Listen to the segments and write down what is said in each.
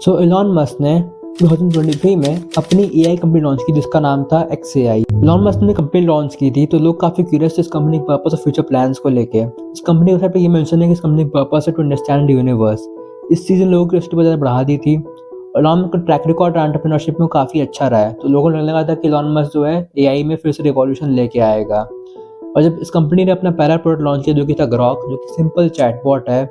Elon Musk ने 2023 में अपनी एआई कंपनी लॉन्च की जिसका नाम था XAI। इलॉन मस्क ने कंपनी लॉन्च की थी तो लोग काफ़ी क्यूरियस थे इस कंपनी के पर्पस और फ्यूचर प्लान्स को लेके। इस कंपनी की वेबसाइट पे ये मेंशन है कि इस कंपनी का पर्पस है टू अंडरस्टैंड द यूनिवर्स। इस चीज़ ने लोगों की क्यूरियोसिटी बहुत ज़्यादा बढ़ा दी थी। इलॉन मस्क का ट्रैक रिकॉर्ड एंटरप्रेन्योरशिप में काफ़ी अच्छा रहा है, तो लोगों को लगने लगा था कि इलॉन मस्क जो है एआई में फिर से रिवॉल्यूशन लेके आएगा। और जब इस कंपनी ने अपना पहला प्रोडक्ट लॉन्च किया जो कि था ग्रॉक, जो कि सिंपल चैटबॉट है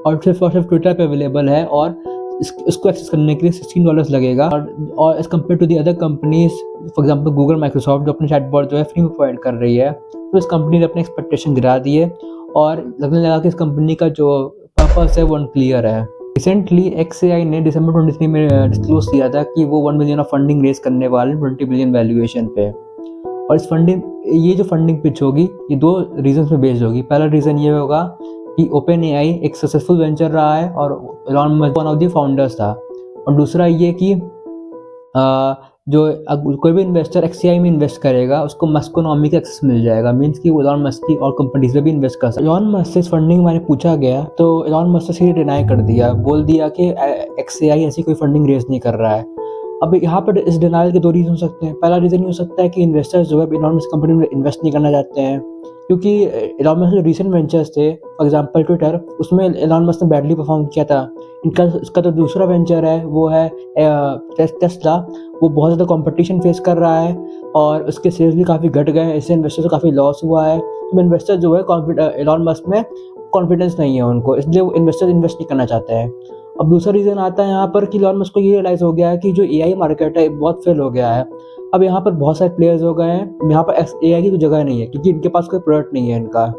और सिर्फ ट्विटर पे अवेलेबल है और इसको एक्सेस करने के लिए $16 लगेगा। और as compared to the other companies, for example Google, Microsoft जो अपने चैटबॉट जो है फ्री में प्रोवाइड कर रही है, तो इस कंपनी ने अपने एक्सपेक्टेशन गिरा दिए और लगने लगा कि इस कंपनी का जो पर्पस है वो अनक्लियर है। रिसेंटली XAI ने दिसंबर 23 में डिस्क्लोज किया था कि वो 1 बिलियन ऑफ फंडिंग रेज करने वाले 20 बिलियन वैल्यूएशन पे। और इस ये जो फंडिंग पिच होगी ये 2 रीजंस पे बेस्ड होगी। पहला रीज़न ये होगा कि OpenAI एक सक्सेसफुल वेंचर रहा है और Elon Musk one of the founders था। और दूसरा ये कि कोई भी इन्वेस्टर XAI में इन्वेस्ट करेगा उसको मस्कोनॉमी का एक्सेस मिल जाएगा, मीन्स कि वो इलॉन मस्क की और कंपनीज में भी इन्वेस्ट कर सकता है। इलॉन मस्क से इस फंडिंग के बारे में पूछा गया तो इलॉन मस्क से सीधे डिनाई कर दिया, बोल दिया कि XAI ऐसी कोई फंडिंग रेज नहीं कर रहा है। अब यहाँ पर इस डिनाइल के 2 रीज़न हो सकते हैं। पहला रीज़न ये हो सकता है कि इन्वेस्टर्स जो है इलॉन मस्क कंपनी में इन्वेस्ट नहीं करना चाहते हैं, क्योंकि इलॉन मस्क के जो रीसेंट वेंचर्स थे, फॉर एग्जांपल ट्विटर, उसमें इलॉन मस्क ने बैडली परफॉर्म किया था। इसका तो दूसरा वेंचर है वो है टेस्ला, वो बहुत ज़्यादा कंपटीशन फेस कर रहा है और उसके शेयर्स भी काफ़ी घट गए हैं, इससे इन्वेस्टर्स को काफ़ी लॉस हुआ है। तो इन्वेस्टर जो है इलॉन मस्क में कॉन्फिडेंस नहीं है उनको, इसलिए वो इन्वेस्टर इन्वेस्ट नहीं करना चाहते हैं। अब दूसरा रीज़न आता है यहाँ पर कि इलॉन मस्क को ये रियलाइज़ हो गया है कि जो एआई मार्केट है बहुत फेल हो गया है। अब यहाँ पर बहुत सारे प्लेयर्स हो गए हैं, यहाँ पर एआई की कोई जगह नहीं है क्योंकि इनके पास कोई प्रोडक्ट नहीं है इनका।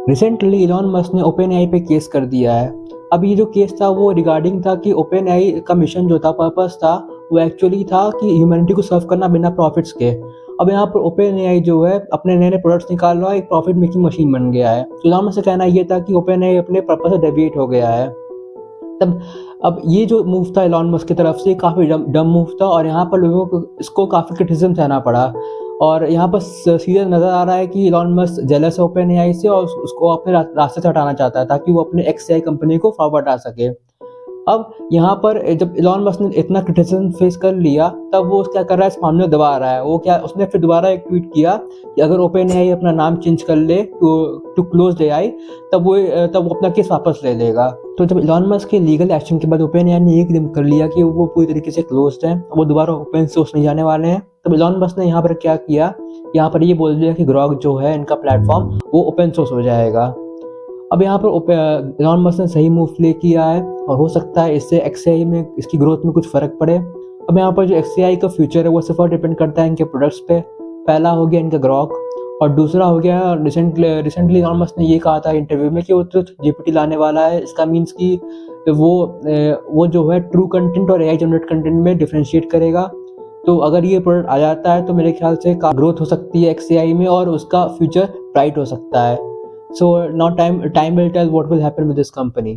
रिसेंटली इलॉन मस्क ने OpenAI पे केस कर दिया है। अब ये जो केस था वो रिगार्डिंग था कि OpenAI का मिशन जो था, पर्पस था, वो एक्चुअली था कि ह्यूमैनिटी को सर्व करना बिना प्रॉफिट्स के। अब यहाँ पर OpenAI जो है अपने नए प्रोडक्ट्स निकाल रहा है, एक प्रॉफिट मेकिंग मशीन बन गया है। तो इलॉन मस्क का कहना ये था कि OpenAI अपने पर्पस से डेविएट हो गया है। अब ये जो मूव था इलॉन मस्क की तरफ से काफ़ी डम मूव था और यहाँ पर लोगों को इसको काफ़ी क्रिटिसिज्म सहना पड़ा। और यहाँ पर सीधे नज़र आ रहा है कि इलॉन मस्क जेलस है OpenAI से और उसको अपने रास्ते से हटाना चाहता है ताकि वो अपने XAI कंपनी को फॉरवर्ड आ सके। अब यहाँ पर जब इलॉन मस्क ने इतना क्रिटिसिज्म फेस कर लिया तब वो क्या कर रहा है, इस मामले में दबा रहा है। उसने फिर दोबारा एक ट्वीट किया कि अगर OpenAI अपना नाम चेंज कर ले टू क्लोज AI तब वो अपना केस वापस ले लेगा। तो जब इलॉन मस्क के लीगल एक्शन के बाद OpenAI ने ये क्लेम कर लिया कि वो पूरी तरीके से क्लोज्ड है, वो दोबारा ओपन सोर्स नहीं जाने वाले हैं, तब इलॉन मस्क ने यहाँ पर क्या किया, यहाँ पर ये बोल दिया कि ग्रॉक जो है इनका प्लेटफॉर्म वो ओपन सोर्स हो जाएगा। अब यहाँ पर इलॉन मस्क ने सही मूव प्ले किया है और हो सकता है इससे XAI में इसकी ग्रोथ में कुछ फ़र्क पड़े। अब यहाँ पर जो XAI का फ्यूचर है वो सिर्फ डिपेंड करता है इनके प्रोडक्ट्स पे। पहला हो गया इनका ग्रॉक और दूसरा हो गया रिसेंटली इलॉन मस्क ने ये कहा था इंटरव्यू में कि वो ट्रुथ GPT लाने वाला है। इसका मीन्स कि वो जो है ट्रू कंटेंट और AI जनरेट कंटेंट में डिफ्रेंशिएट करेगा। तो अगर ये प्रोडक्ट आ जाता है तो मेरे ख्याल से ग्रोथ हो सकती है XAI में और उसका फ्यूचर ब्राइट हो सकता है। So now time will tell what will happen with this company.